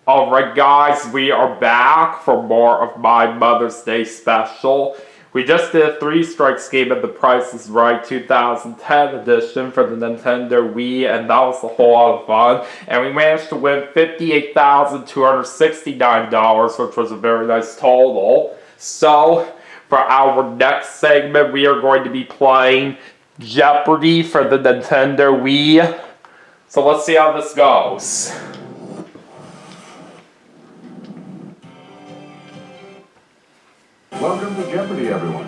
Alright guys, we are back for more of my Mother's Day special. We just did a 3 Strikes game of The Price is Right 2010 edition for the Nintendo Wii, and that was a whole lot of fun. And we managed to win $58,269, which was a very nice total. So, for our next segment, we are going to be playing Jeopardy for the Nintendo Wii. So let's see how this goes. Welcome to Jeopardy, everyone.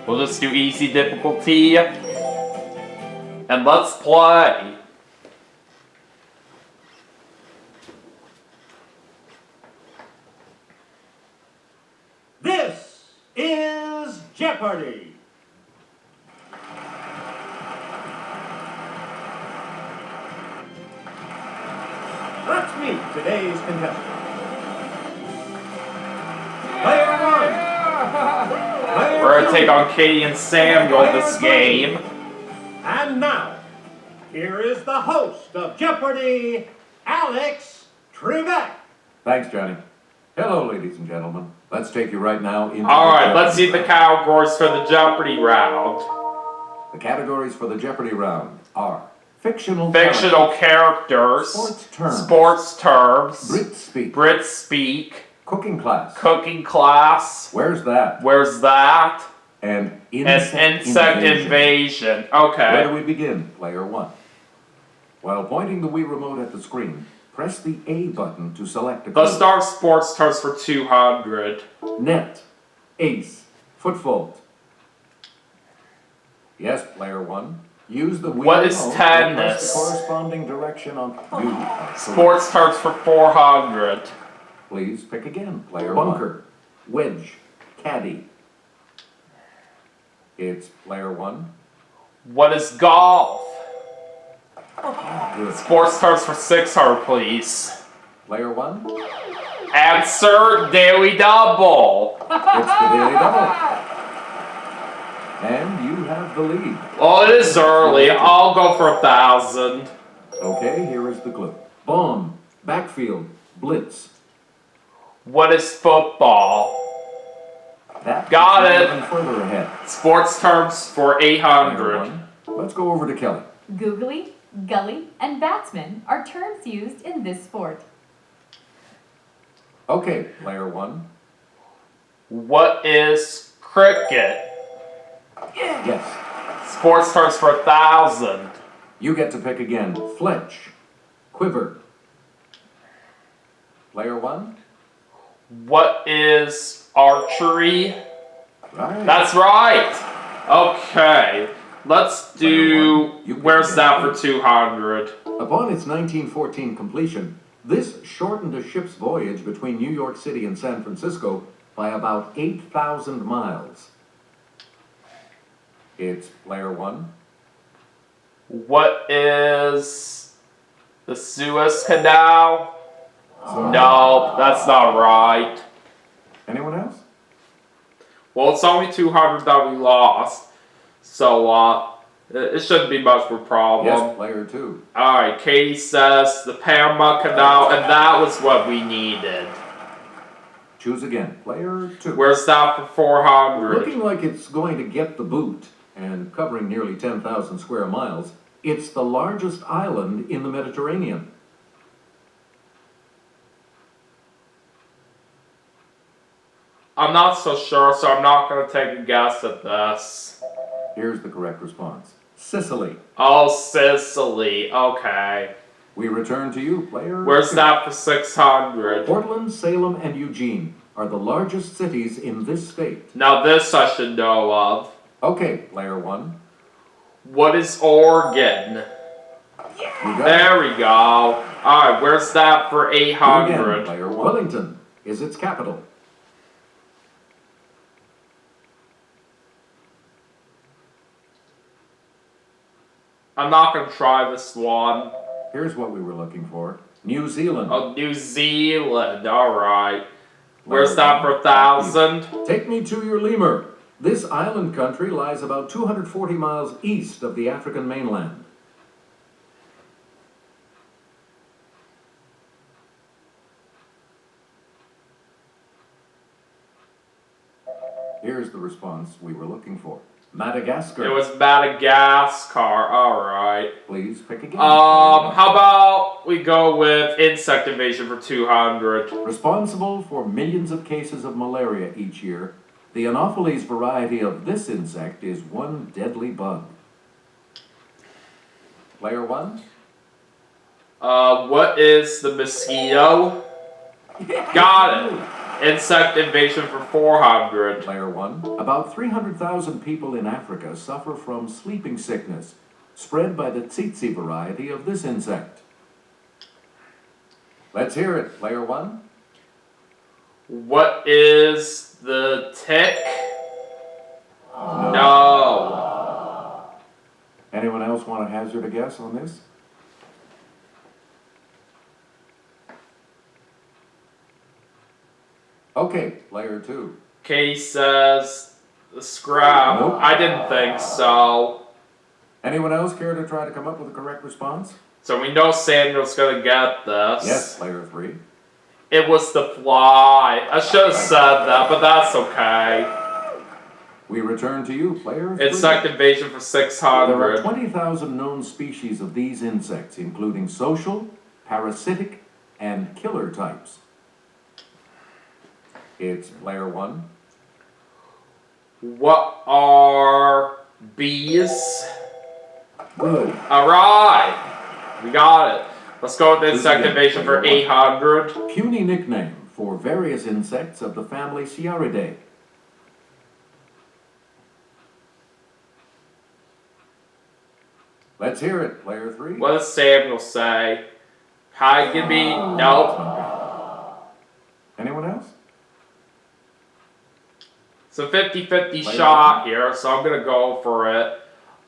We'll just do easy difficulty. And let's play. This is Jeopardy! Let's meet today's contestant. Player one. We're gonna take on Katie and Samuel this game. And now, here is the host of Jeopardy, Alex Trebek. Thanks, Johnny. Hello, ladies and gentlemen. Let's take you right now into Alright, let's see the categories for the Jeopardy round. The categories for the Jeopardy round are fictional characters, sports terms, Brit speak, cooking class, where's that, and insect invasion. Okay. Where do we begin, player one? While pointing the Wii remote at the screen, press the A button to select a clue. Let's start sports terms for 200. Net, ace, foot fault. Yes, player one. Use the Wii What is remote to tennis? press the corresponding direction on Sports terms for 400. Please pick again, player bunker, wedge, caddy. It's player one. What is golf? Good. Sports terms for 600, please. Player one. Answer Daily Double. It's the Daily Double. And you have the lead. Well, it is early. I'll go for 1,000. Okay, here is the clue. Bomb, backfield, blitz. What is football? That Got puts you it. even further ahead. Sports terms for Player 800. one. Let's go over to Kelly. Googly, gully, and batsman are terms used in this sport. Okay, player one. What is cricket? Yes. Sports terms for 1,000. You get to pick again. Fletch, quiver. Player one. What is archery? Right. That's right. Okay. Let's do. Where's that for 200? Upon its 1914 completion, this shortened a ship's voyage between New York City and San Francisco by about 8,000 miles. It's player one. What is the Suez Canal? No, that's not right. Anyone else? Well, it's only 200 that we lost. So, it shouldn't be much of a problem. Yes, player two. Alright, Katie says the Panama Canal, and that was what we needed. Choose again. Player two. Where's that for 400? Looking like it's going to get the boot, and covering nearly 10,000 square miles, it's the largest island in the Mediterranean. I'm not so sure, so I'm not going to take a guess at this. Here's the correct response. Sicily. Oh, Sicily. Okay. We return to you, player Where's two. that for 600? Portland, Salem, and Eugene are the largest cities in this state. Now this I should know of. Okay, player one. What is Oregon? You got There we go. Alright, where's that for it. Again, 800? player one. Wellington is its capital. I'm not going to try this one. Here's what we were looking for. New Zealand. Oh, New Zealand. Alright. Where's that for 1,000? Take me to your lemur. This island country lies about 240 miles east of the African mainland. Here's the response we were looking for. Madagascar. It was Madagascar. Alright. Please pick again. How about we go with insect invasion for 200? Responsible for millions of cases of malaria each year, the Anopheles variety of this insect is one deadly bug. Player 1? What is the mosquito? Got it. Insect invasion for 400. Player 1. About 300,000 people in Africa suffer from sleeping sickness, spread by the tsetse variety of this insect. Let's hear it, Player 1. What is the tick? No. Anyone else want to hazard a guess on this? Okay, Player 2. Katie says the scrap. Nope. I didn't think so. Anyone else care to try to come up with a correct response? So we know Samuel's gonna get this. Yes, Player 3. It was the fly. I should have said that, but that's okay. We return to you, Player 3. Insect invasion for There are 600. 20,000 known species of these insects, including social, parasitic, and killer types. It's Player 1. What are bees? Good. Alright. We got it. Let's go with This insect again, invasion for Player 800. Puny nickname for various insects of the family Sciaridae. Let's hear it, Player 3. What does Samuel say? Hi, give me. Nope. Anyone else? It's a 50-50 shot here, so I'm gonna go for it.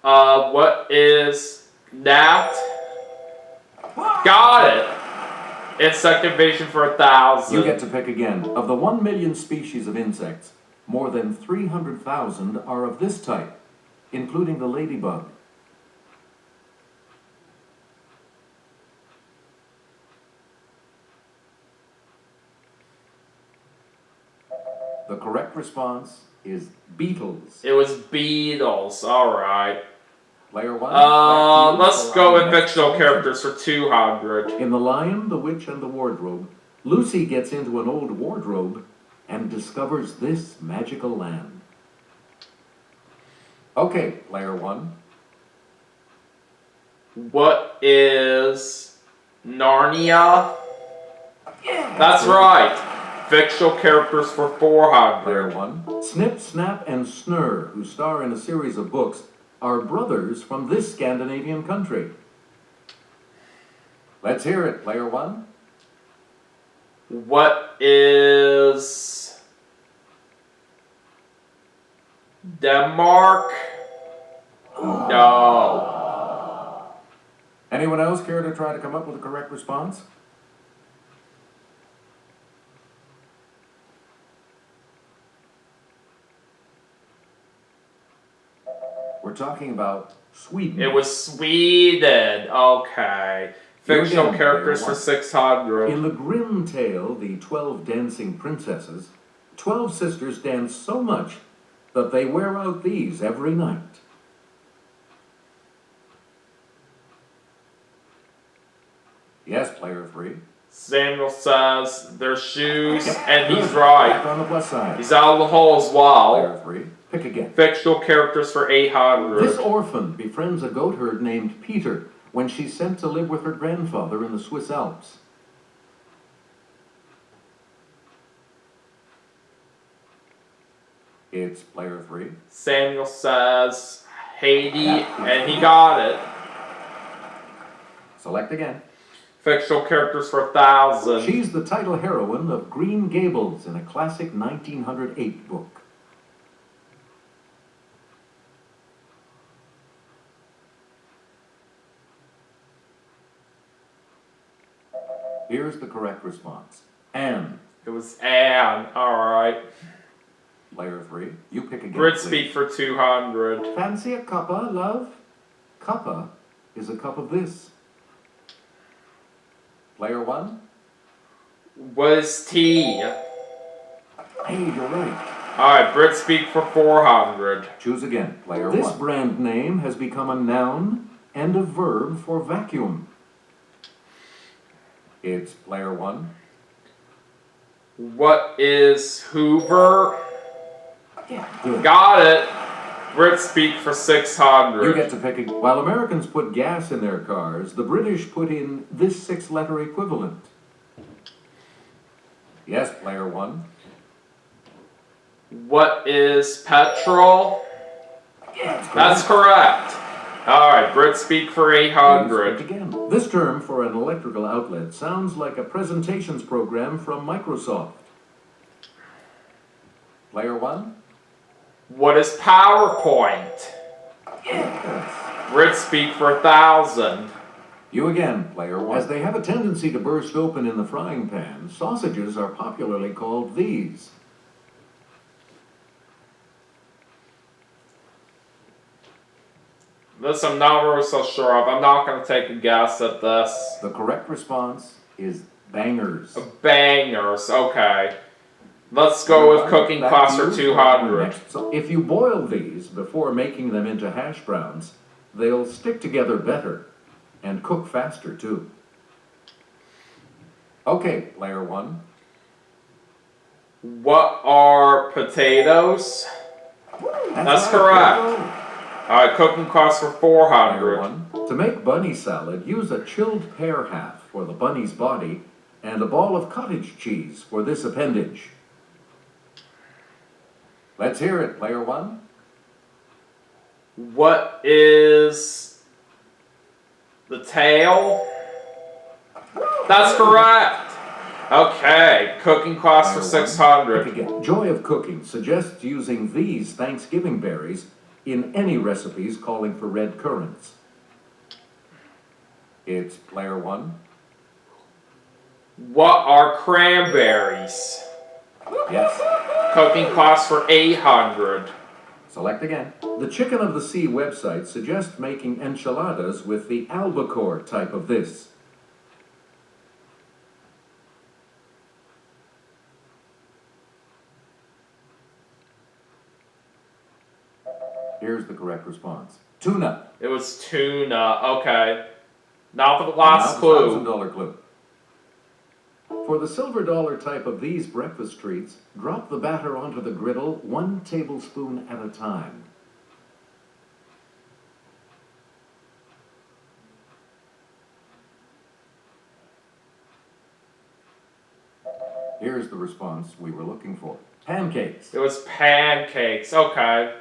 What is gnat? Got it! Insect invasion for 1,000. You get to pick again. Of the 1 million species of insects, more than 300,000 are of this type, including the ladybug. The correct response is beetles. It was beetles, alright. Player 1. Let's go with fictional characters for 200. In The Lion, the Witch, and the Wardrobe, Lucy gets into an old wardrobe and discovers this magical land. Okay, Player 1. What is Narnia? That's right. Fictional characters for 400. Player 1. Snip, Snap, and Snurr, who star in a series of books, are brothers from this Scandinavian country. Let's hear it, Player 1. What is Denmark? No. Anyone else care to try to come up with a correct response? We're talking about Sweden. It was Sweden. Okay. Fictional again, characters Player for 1. 600. In the Grimm tale, The 12 Dancing Princesses, 12 sisters dance so much that they wear out these every night. Yes, Player 3. Samuel says their shoes, Yep, and good. he's right. Back on the plus side. He's out of the hole as well. Player 3. Pick again. Fictional characters for 800. This orphan befriends a goat herd named Peter when she's sent to live with her grandfather in the Swiss Alps. It's Player 3. Samuel says Haiti, and he got it. Select again. Fictional characters for 1,000. She's the title heroine of Green Gables in a classic 1908 book. Here's the correct response. Anne. It was Anne. Alright. Player 3, you pick again. Brit please. speak for 200. Fancy a cuppa, love? Cuppa is a cup of this. Player 1? What is tea? Hey, you're right. Alright, Brit speak for 400. Choose again. Player 1. This brand name has become a noun and a verb for vacuum. It's Player 1. What is Hoover? Yeah, good. Got it. Brit speak for 600. You get to pick a... While Americans put gas in their cars, the British put in this 6-letter equivalent. Yes, Player 1. What is petrol? Yes, That's correct. Alright, Brit speak for 800. Again. This term for an electrical outlet sounds like a presentations program from Microsoft. Player 1? What is PowerPoint? Yes. Brit speak for 1,000. You again, Player 1. As they have a tendency to burst open in the frying pan, sausages are popularly called these. This I'm not really so sure of. I'm not going to take a guess at this. The correct response is bangers. Bangers, okay. Let's go with cooking class for 200. So if you boil these before making them into hash browns, they'll stick together better and cook faster too. Okay, Player 1. What are potatoes? That's right, correct. Alright, cooking class for Player 400. 1. To make bunny salad, use a chilled pear half for the bunny's body and a ball of cottage cheese for this appendage. Let's hear it, Player 1. What is the tail? That's correct. Okay, cooking class for Player 1. 600. Again, Joy of Cooking suggests using these Thanksgiving berries in any recipes calling for red currants. It's Player 1. What are cranberries? Yes. Cooking class for 800. Select again. The Chicken of the Sea website suggests making enchiladas with the albacore type of this. Here's the correct response. Tuna. It was tuna. Okay. Now for the last Now clue. $1,000 clue. For the silver dollar type of these breakfast treats, drop the batter onto the griddle 1 tablespoon at a time. Here's the response we were looking for. Pancakes. It was pancakes. Okay.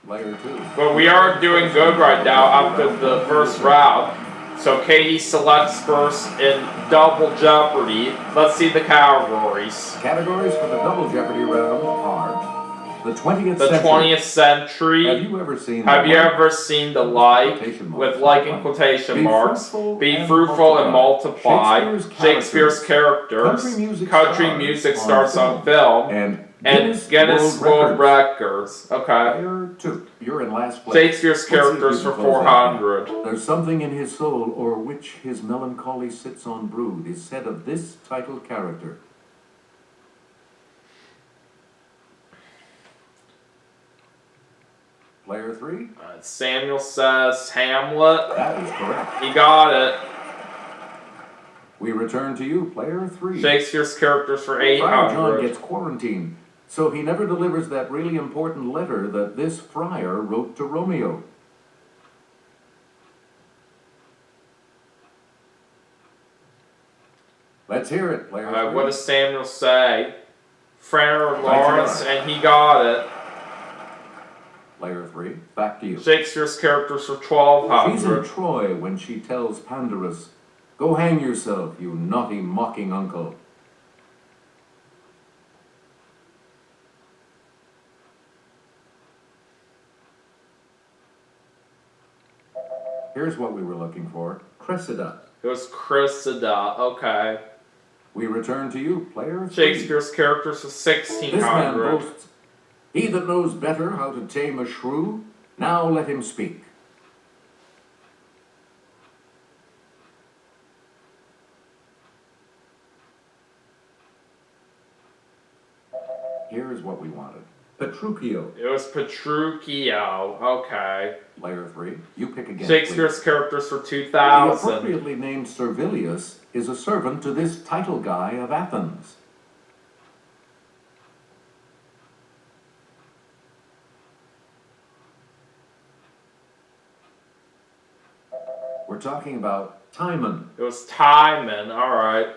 Layer 2. But we are doing good right now after the first round. So Katie selects first in Double Jeopardy. Let's see the categories. Categories for the Double Jeopardy round are the 20th The century. 20th century. Have you ever seen the like Quotation marks. with like in quotation Be marks? fruitful Be and fruitful and multiply. multiply. Shakespeare's characters. Country music starts on film. And Guinness World Records. Okay. Layer 2. You're in last place. Shakespeare's Let's see if characters you for can close that 400. gap. There's something in his soul o'er which his melancholy sits on brood is said of this title character. Player 3. Samuel says Hamlet. That is correct. He got it. We return to you, Player 3. Shakespeare's characters for Friar John 800. gets quarantined, so he never delivers that really important letter that this friar wrote to Romeo. Let's hear it, Player 3. What does Samuel say? Friar Lawrence, and he got it. Player 3, back to you. Shakespeare's characters for She's in 1200. Troy when she tells Pandarus, "Go hang yourself, you naughty mocking uncle." Here's what we were looking for. Cressida. It was Cressida. Okay. We return to you, Player 3. Shakespeare's characters for This man 1600. boasts He that knows better how to tame a shrew, now let him speak. Here is what we wanted. Petruchio. It was Petruchio. Okay. Player 3, you pick again. Shakespeare's please. characters for The 2000. appropriately named Servilius is a servant to this title guy of Athens. We're talking about Timon. It was Timon. Alright.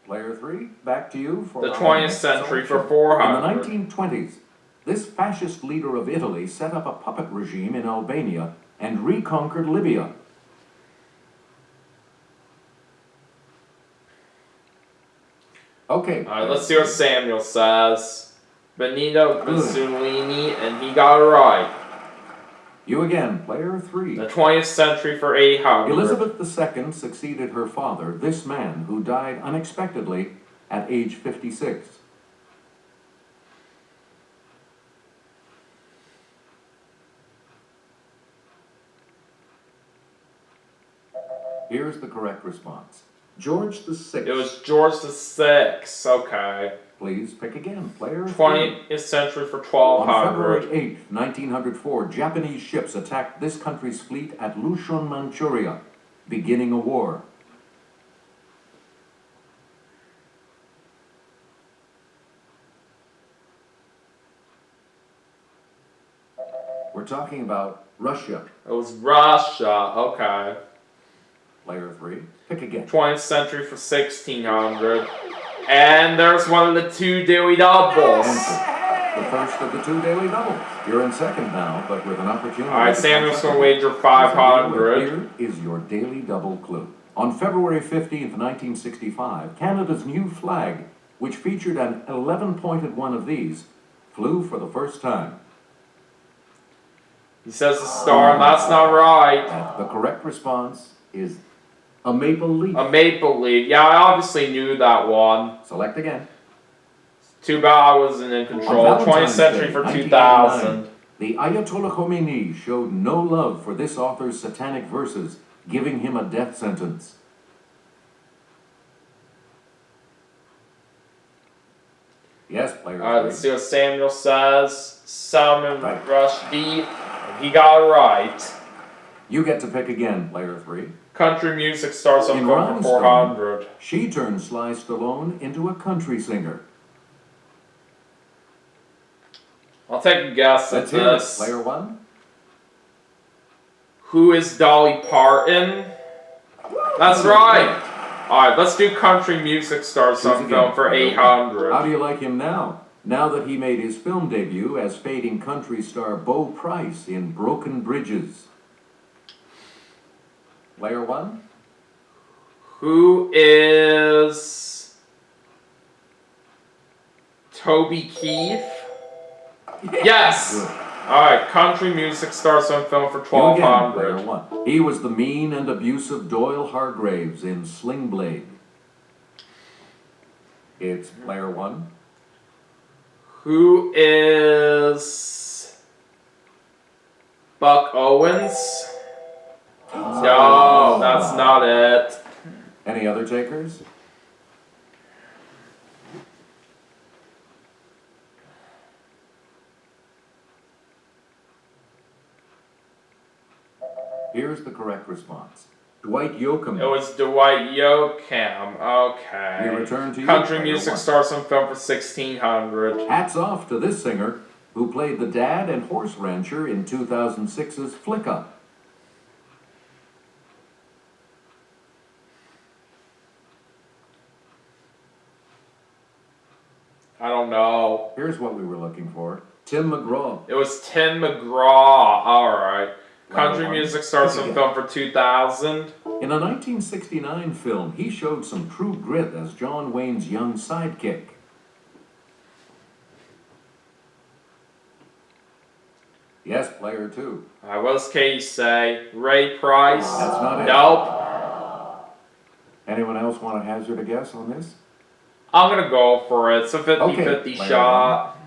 Player 3, back to you for The our 20th next century for selection. 400. In the 1920s, this fascist leader of Italy set up a puppet regime in Albania and reconquered Libya. Okay. Alright, let's see what Samuel says. Benito Mussolini, and he got it right. You again, player 3. The 20th century for 800. Elizabeth II succeeded her father, this man, who died unexpectedly at age 56. Here's the correct response. George VI. It was George VI. Okay. Please pick again, player 3. 20th century for On February 1200. 8, 1904, Japanese ships attacked this country's fleet at Lushun, Manchuria, beginning a war. We're talking about Russia. It was Russia. Okay. Player 3, pick again. 20th century for 1600. And there's one of the two Dewey doubles. Answer. The first of the two daily doubles. You're in second now, but with an opportunity. Alright, to Samuel's catch gonna up. wager 500. Here is your daily double clue. On February 15th, 1965, Canada's new flag, which featured an 11-pointed one of these, flew for the first time. He says a star, and that's not right. And the correct response is a maple leaf. A maple leaf. Yeah, I obviously knew that one. Select again. Too bad I wasn't in On control. 20th Valentine's century Day, for 1989, 2000. The Ayatollah Khomeini showed no love for this author's satanic verses, giving him a death sentence. Yes, player. Alright, let's see what Samuel says. Salman Right. Rushdie. He got it right. You get to pick again, player 3. Country music stars on In film for Rhinestone, 400. she turned Sly Stallone into a country singer. I'll take a guess at Let's hear it, this. player 1. Who is Dolly Parton? That's right. Alright, let's do country music stars Choose on again, film for player 1. 800. How do you like him now? Now that he made his film debut as fading country star Bo Price in Broken Bridges. Player 1. Who is Toby Keith? Yes! Good. Alright, country music stars on film for You again, player 1200. 1. He was the mean and abusive Doyle Hargraves in Sling Blade. It's player 1. Who is Buck Owens? No, that's not it. Any other takers? Here's the correct response. Dwight Yoakam. It was Dwight Yoakam. Okay. We return to you, Country player music 1. stars on film for 1600. Hats off to this singer who played the dad and horse rancher in 2006's Flick Up. I don't know. Here's what we were looking for. Tim McGraw. It was Tim McGraw. Alright. Country Well, music stars on again. film for 2000. In a 1969 film, he showed some true grit as John Wayne's young sidekick. Yes, player 2. What does Katie say? Ray Price? That's not it. Nope. Anyone else want to hazard a guess on this? I'm gonna go for it. It's a 50-50 Okay, player shot.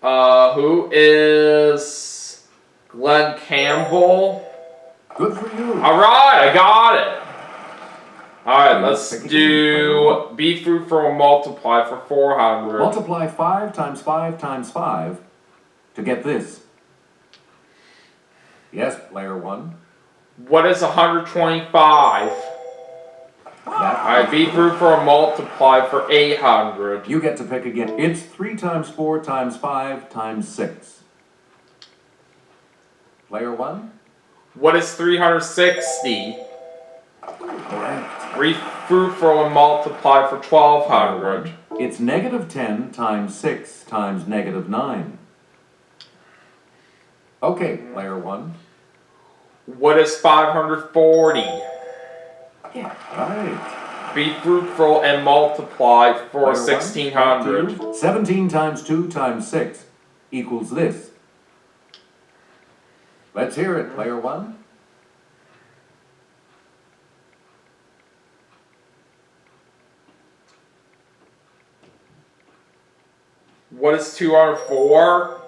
Who is Glenn Campbell? Good for you. Alright, I got it. Alright, let's Pick again. do be fruitful and multiply for 400. Multiply 5 times 5 times 5 to get this. Yes, player 1. What is 125? Alright, be fruitful and multiply for 800. You get to pick again. It's 3 times 4 times 5 times 6. Player 1? What is 360? Correct. Be fruitful and multiply for 1200. It's negative 10 times 6 times negative 9. Okay, player 1. What is 540? Yeah. Right. Be fruitful and multiply for Player 1, 1600. back to you. 17 times 2 times 6 equals this. Let's hear it, player 1. What is 204?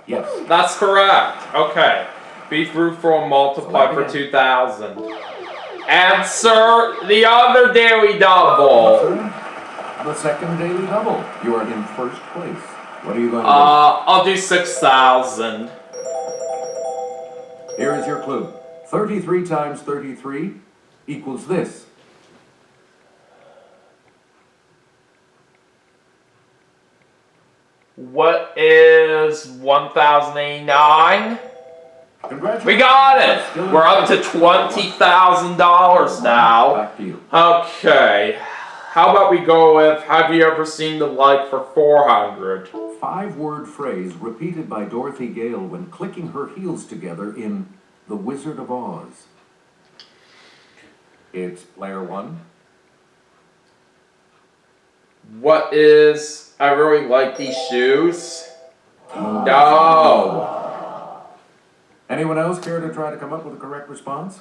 Yes. That's correct. Okay. Be fruitful and multiply for 2000. Answer the other daily double. Sir, the second daily double. You are in first place. What are you going to I'll do 6,000. do? Here is your clue. 33 times 33 equals this. What is 1089? Congratulations. We got it. Still in We're up to first. $20,000 now. Back to you. Okay. How about we go with, have you ever seen the like for 400? 5-word phrase repeated by Dorothy Gale when clicking her heels together in The Wizard of Oz. It's player 1. What is, I really like these shoes? No. Anyone else care to try to come up with a correct response?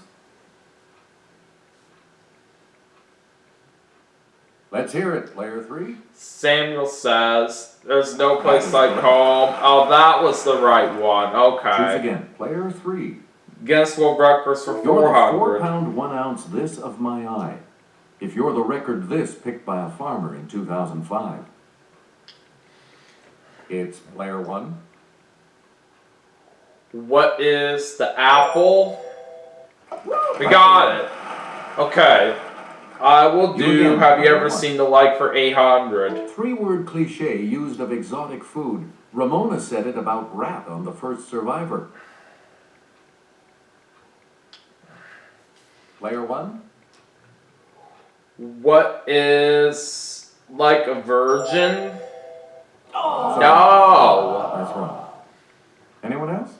Let's hear it, player 3. Samuel says, there's no place like home. Oh, that was the right one. Choose Okay. again, player 3. Guess what breakfast for You're the 400? 4-pound, 1-ounce this of my eye. If you're the record this picked by a farmer in 2005. It's player 1. What is the apple? We got it. Okay. I will You do, again, have you ever player one. seen the like for 800? 3-word cliche used of exotic food. Ramona said it about rat on The First Survivor. Player 1. What is like a virgin? Sorry. No. That's wrong. Anyone else?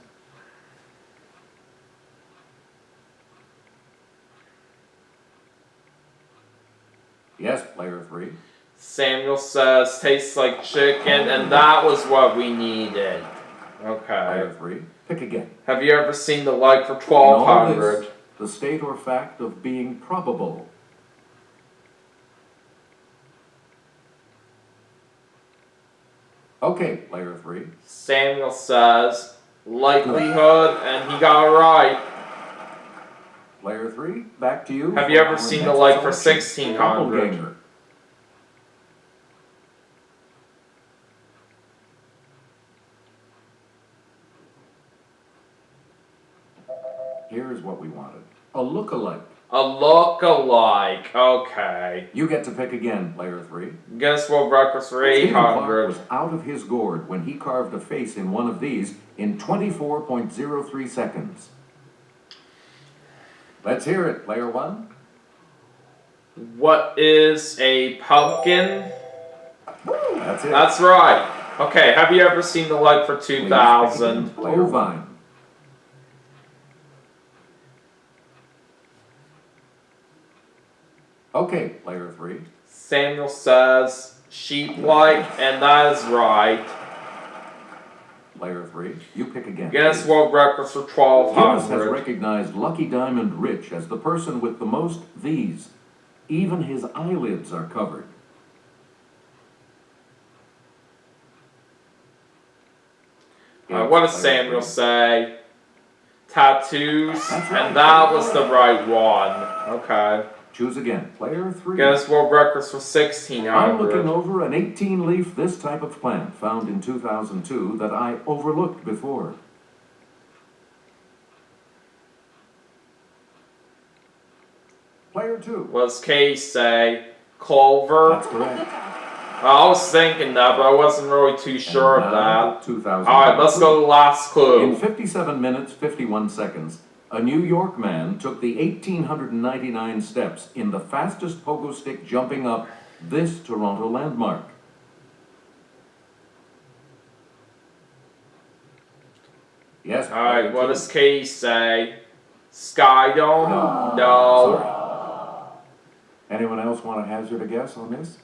Yes, player 3. Samuel says tastes like chicken, and that was what we needed. Okay. Player 3. Pick again. Have you ever seen the like for In all 1200? this, the state or fact of being probable. Okay, player 3. Samuel says likelihood, and he got it right. Player 3, back to you. Have you ever our seen the next like for selection. 1600? Doppelganger. Here's what we wanted. A look-alike. A look-alike. Okay. You get to pick again, player 3. Guess what breakfast for Stephen Clark 800? was out of his gourd when he carved a face in one of these in 24.03 seconds. Let's hear it, player 1. What is a pumpkin? That's it. That's right. Okay, have you ever seen the like for 2000? Player 1. Okay, player 3. Samuel says sheep-like, and that is right. Player 3. You pick again. Guess please. what breakfast for Guinness has 1200? recognized Lucky Diamond Rich as the person with the most these. Even his eyelids are covered. What does Samuel say? Tattoos, That's right. and that was the right one. Okay. Choose again. Player 3. Guinness World Records for I'm looking 1600. over an 18-leaf this type of plant found in 2002 that I overlooked before. Player 2. What does Kay say? Clover? That's correct. I was thinking that, but I wasn't really too sure of that. 2000. Alright, let's go to the last In clue. 57 minutes, 51 seconds, a New York man took the 1,899 steps in the fastest pogo stick jumping up this Toronto landmark. Yes. Alright, what does Katie say? Skydome? No. Sorry. Anyone else want to hazard a guess on this?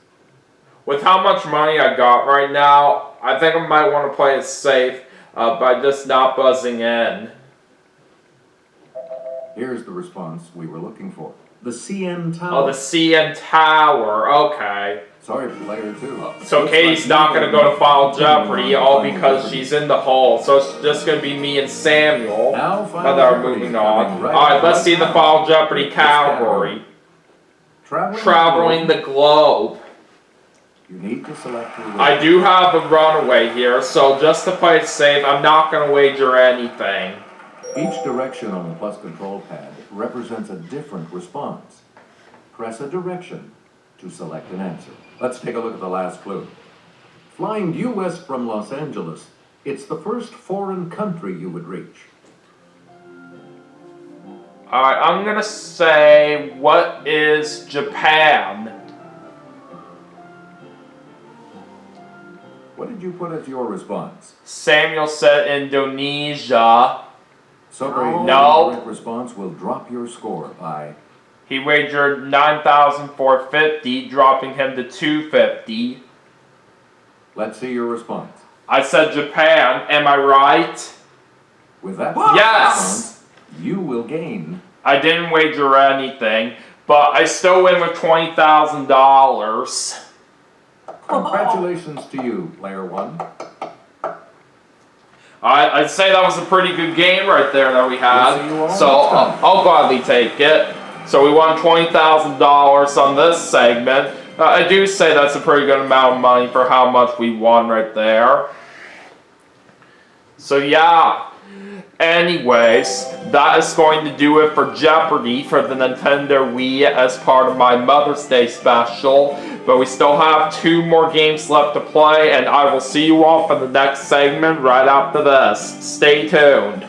With how much money I got right now, I think I might want to play it safe by just not buzzing in. Here's the response we were looking for. The CN Oh, Tower. the CN Tower. Okay. Sorry, player 2. So Katie's not going to go to Final Jeopardy, all because she's in the hole. So it's just going to be me and Samuel Now, Final that are Jeopardy moving coming on. right Alright, up. let's see the Final Jeopardy category. Traveling the globe. You need to select your I do have a runaway here, so just to play it safe, I'm not going to wager anything. Each direction on the plus control pad represents a different response. Press a direction to select an answer. Let's take a look at the last clue. Flying due west from Los Angeles, it's the first foreign country you would reach. Alright, I'm going to say, what is Japan? What did you put as your response? Samuel said Indonesia. So No. the correct response will drop your score by... He wagered 9,450, dropping him to 250. Let's see your response. I said Japan, am I right? With that Yes! response, you will gain... I didn't wager anything, but I still win with $20,000. Congratulations to you, player 1. I'd say that was a pretty good game right there that we We'll see you had, all so next time. I'll gladly take it. So we won $20,000 on this segment. I do say that's a pretty good amount of money for how much we won right there. So yeah. Anyways, that is going to do it for Jeopardy for the Nintendo Wii as part of my Mother's Day special. But we still have 2 more games left to play, and I will see you all for the next segment right after this. Stay tuned.